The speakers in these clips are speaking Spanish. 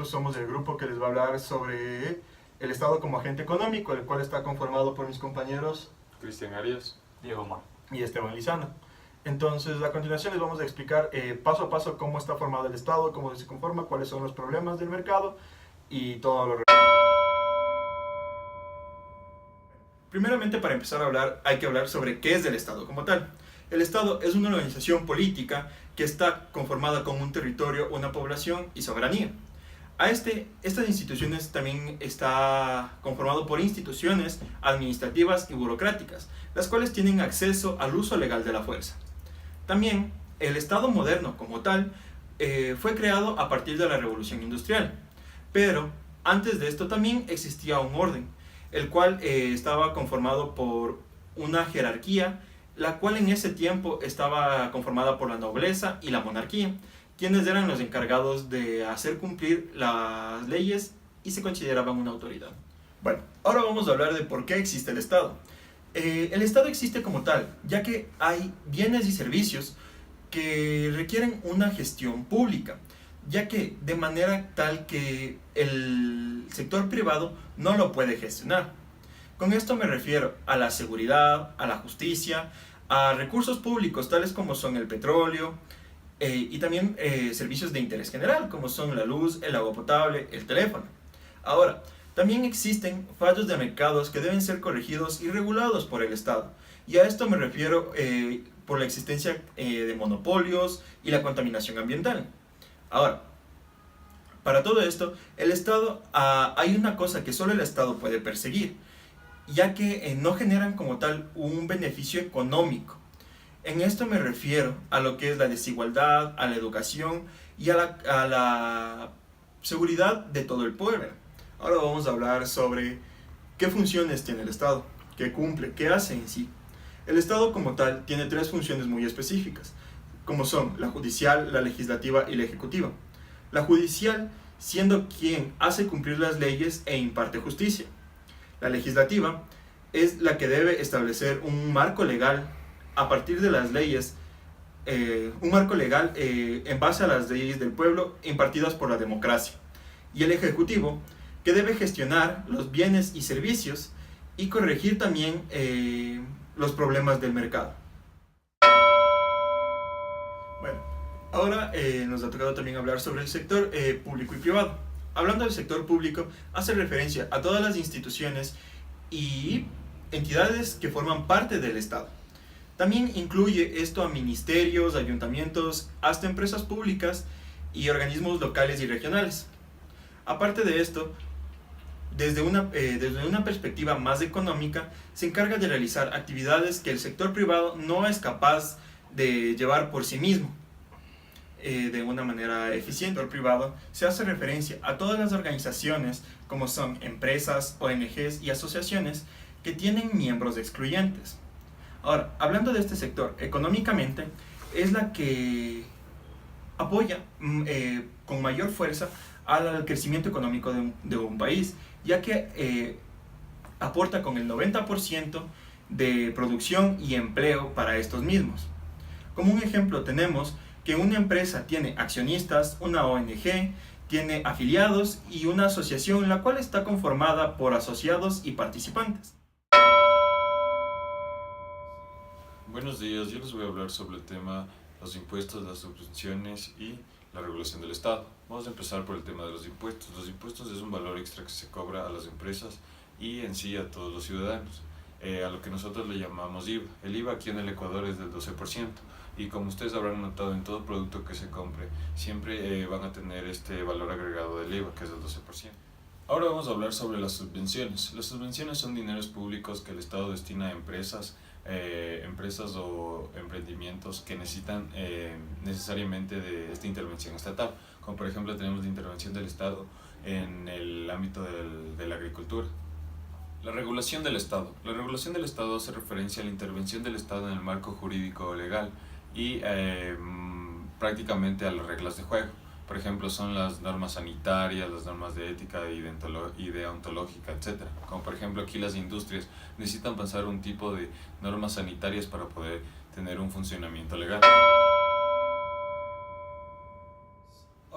nosotros somos el grupo que les va a hablar sobre el Estado como agente económico, el cual está conformado por mis compañeros Cristian Arias, Diego Mar. y Esteban Lizano. Entonces, a continuación les vamos a explicar paso a paso cómo está formado el Estado, cómo se conforma, cuáles son los problemas del mercado y todo lo. Primeramente, para empezar a hablar, hay que hablar sobre qué es el Estado como tal. El Estado es una organización política que está conformada con un territorio, una población y soberanía. Estas instituciones también está conformado por instituciones administrativas y burocráticas, las cuales tienen acceso al uso legal de la fuerza. También, el Estado moderno como tal fue creado a partir de la Revolución Industrial, pero antes de esto también existía un orden, el cual estaba conformado por una jerarquía, la cual en ese tiempo estaba conformada por la nobleza y la monarquía, quienes eran los encargados de hacer cumplir las leyes y se consideraban una autoridad. Bueno, ahora vamos a hablar de por qué existe el Estado. El Estado existe como tal, ya que hay bienes y servicios que requieren una gestión pública, ya que de manera tal que el sector privado no lo puede gestionar. Con esto me refiero a la seguridad, a la justicia, a recursos públicos tales como son el petróleo y también servicios de interés general como son la luz, el agua potable, el teléfono. Ahora, también existen fallos de mercados que deben ser corregidos y regulados por el Estado, y a esto me refiero por la existencia de monopolios y la contaminación ambiental. Ahora, para todo esto, el Estado, hay una cosa que solo el Estado puede perseguir, ya que no generan como tal un beneficio económico. En esto me refiero a lo que es la desigualdad, a la educación y a la seguridad de todo el pueblo. Ahora vamos a hablar sobre qué funciones tiene el Estado, qué cumple, qué hace en sí. El Estado como tal tiene tres funciones muy específicas, como son la judicial, la legislativa y la ejecutiva. La judicial siendo quien hace cumplir las leyes e imparte justicia. La legislativa es la que debe establecer un marco legal a partir de las leyes, un marco legal en base a las leyes del pueblo impartidas por la democracia. Y el ejecutivo, que debe gestionar los bienes y servicios y corregir también los problemas del mercado. Bueno, ahora nos ha tocado también hablar sobre el sector público y privado. Hablando del sector público, hace referencia a todas las instituciones y entidades que forman parte del Estado. También incluye esto a ministerios, ayuntamientos, hasta empresas públicas y organismos locales y regionales. Aparte de esto, desde una perspectiva más económica, se encarga de realizar actividades que el sector privado no es capaz de llevar por sí mismo de una manera eficiente. El privado se hace referencia a todas las organizaciones como son empresas, ONGs y asociaciones que tienen miembros excluyentes. Ahora, hablando de este sector, económicamente es la que apoya con mayor fuerza al crecimiento económico de un país, ya que aporta con el 90% de producción y empleo para estos mismos. Como un ejemplo tenemos que una empresa tiene accionistas, una ONG, tiene afiliados y una asociación la cual está conformada por asociados y participantes. buenos días. Yo les voy a hablar sobre el tema los impuestos, las subvenciones y la regulación del Estado. Vamos a empezar por el tema de los impuestos. Los impuestos es un valor extra que se cobra a las empresas y en sí a todos los ciudadanos, a lo que nosotros le llamamos IVA. El IVA aquí en el Ecuador es del 12%. Y como ustedes habrán notado, en todo producto que se compre siempre van a tener este valor agregado del IVA, que es del 12%. Ahora vamos a hablar sobre las subvenciones. Las subvenciones son dineros públicos que el Estado destina a empresas o emprendimientos que necesitan necesariamente de esta intervención estatal. Como por ejemplo tenemos la intervención del Estado en el ámbito de la agricultura. La regulación del Estado. La regulación del Estado hace referencia a la intervención del Estado en el marco jurídico legal y prácticamente a las reglas de juego. Por ejemplo, son las normas sanitarias, las normas de ética y deontológica, etc. Como por ejemplo aquí las industrias necesitan pasar un tipo de normas sanitarias para poder tener un funcionamiento legal.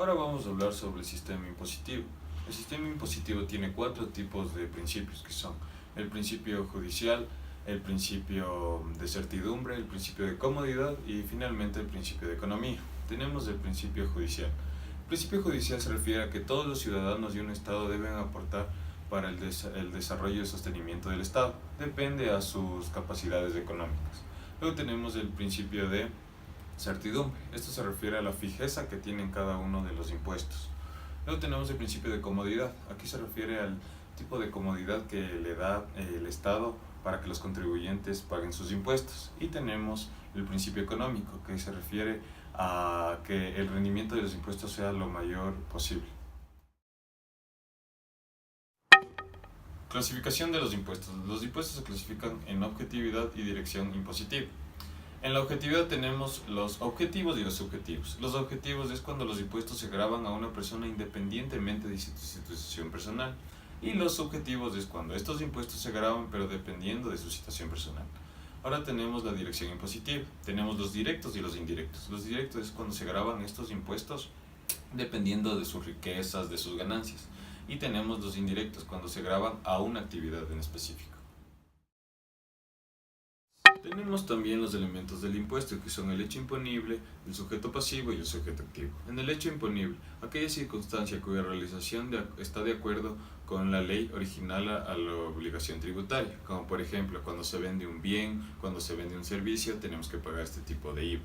Ahora vamos a hablar sobre el sistema impositivo. El sistema impositivo tiene 4 tipos de principios, que son el principio judicial, el principio de certidumbre, el principio de comodidad y finalmente el principio de economía. Tenemos el principio judicial. El principio judicial se refiere a que todos los ciudadanos de un Estado deben aportar para el desarrollo y sostenimiento del Estado. Depende a sus capacidades económicas. Luego tenemos el principio de certidumbre. Esto se refiere a la fijeza que tienen cada uno de los impuestos. Luego tenemos el principio de comodidad. Aquí se refiere al tipo de comodidad que le da el Estado para que los contribuyentes paguen sus impuestos. Y tenemos el principio económico, que se refiere a que el rendimiento de los impuestos sea lo mayor posible. Clasificación de los impuestos. Los impuestos se clasifican en objetividad y dirección impositiva. En la objetividad tenemos los objetivos y los subjetivos. Los objetivos es cuando los impuestos se gravan a una persona independientemente de su situación personal. Y los subjetivos es cuando estos impuestos se gravan pero dependiendo de su situación personal. Ahora tenemos la dirección impositiva. Tenemos los directos y los indirectos. Los directos es cuando se gravan estos impuestos dependiendo de sus riquezas, de sus ganancias. Y tenemos los indirectos cuando se graban a una actividad en específico. Tenemos también los elementos del impuesto, que son el hecho imponible, el sujeto pasivo y el sujeto activo. En el hecho imponible, aquella circunstancia cuya realización está de acuerdo con la ley original a la obligación tributaria, como por ejemplo cuando se vende un bien, cuando se vende un servicio, tenemos que pagar este tipo de IVA.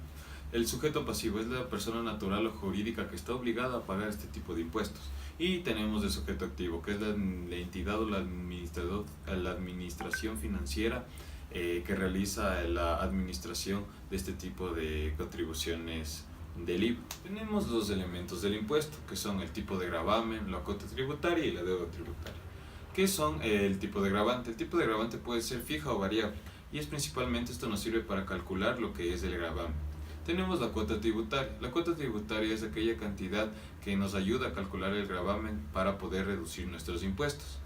El sujeto pasivo es la persona natural o jurídica que está obligada a pagar este tipo de impuestos. Y tenemos el sujeto activo, que es la entidad o la administración financiera que realiza la administración de este tipo de contribuciones del IVA. Tenemos los elementos del impuesto, que son el tipo de gravamen, la cuota tributaria y la deuda tributaria. ¿Qué son el tipo de gravante? El tipo de gravante puede ser fija o variable, y es principalmente esto nos sirve para calcular lo que es el gravamen. Tenemos la cuota tributaria. La cuota tributaria es aquella cantidad que nos ayuda a calcular el gravamen para poder reducir nuestros impuestos.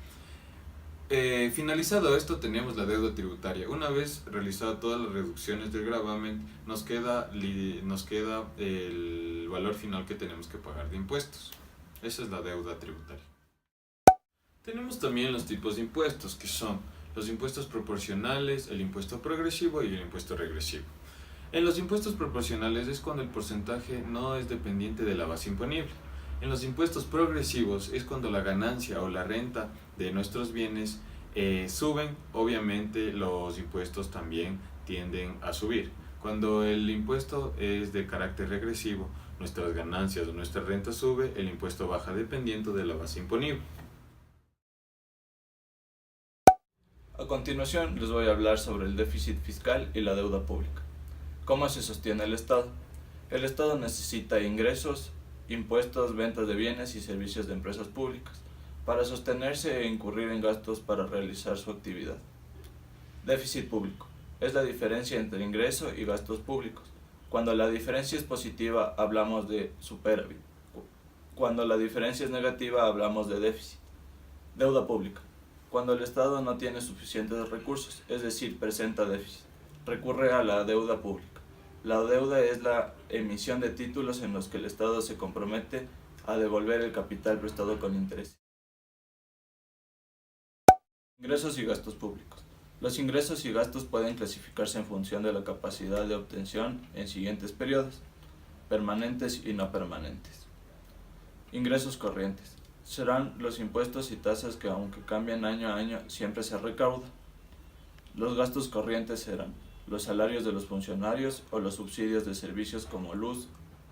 Finalizado esto, tenemos la deuda tributaria. Una vez realizadas todas las reducciones del gravamen, nos queda el valor final que tenemos que pagar de impuestos. Esa es la deuda tributaria. Tenemos también los tipos de impuestos, que son los impuestos proporcionales, el impuesto progresivo y el impuesto regresivo. En los impuestos proporcionales es cuando el porcentaje no es dependiente de la base imponible. En los impuestos progresivos es cuando la ganancia o la renta de nuestros bienes suben, obviamente los impuestos también tienden a subir. Cuando el impuesto es de carácter regresivo, nuestras ganancias o nuestra renta sube, el impuesto baja dependiendo de la base imponible. A continuación les voy a hablar sobre el déficit fiscal y la deuda pública. ¿Cómo se sostiene el Estado? El Estado necesita ingresos, impuestos, ventas de bienes y servicios de empresas públicas, para sostenerse e incurrir en gastos para realizar su actividad. Déficit público. Es la diferencia entre ingreso y gastos públicos. Cuando la diferencia es positiva, hablamos de superávit. Cuando la diferencia es negativa, hablamos de déficit. Deuda pública. Cuando el Estado no tiene suficientes recursos, es decir, presenta déficit, recurre a la deuda pública. La deuda es la emisión de títulos en los que el Estado se compromete a devolver el capital prestado con interés. Ingresos y gastos públicos. Los ingresos y gastos pueden clasificarse en función de la capacidad de obtención en siguientes periodos: permanentes y no permanentes. Ingresos corrientes. Serán los impuestos y tasas que, aunque cambien año a año, siempre se recaudan. Los gastos corrientes serán los salarios de los funcionarios o los subsidios de servicios como luz.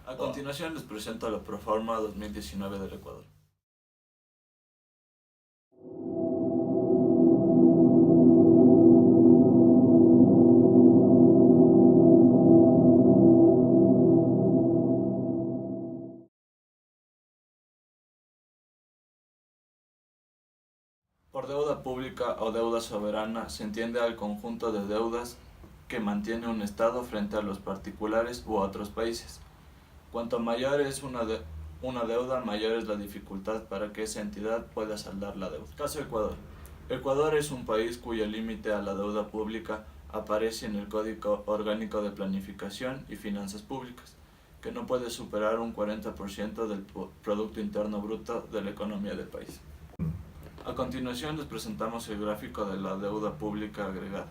A continuación les presento la Proforma 2019 del Ecuador. Por deuda pública o deuda soberana se entiende al conjunto de deudas que mantiene un Estado frente a los particulares u otros países. Cuanto mayor es una deuda, mayor es la dificultad para que esa entidad pueda saldar la deuda. Caso Ecuador. Ecuador es un país cuyo límite a la deuda pública aparece en el Código Orgánico de Planificación y Finanzas Públicas, que no puede superar un 40% del Producto Interno Bruto de la economía del país. A continuación les presentamos el gráfico de la deuda pública agregada.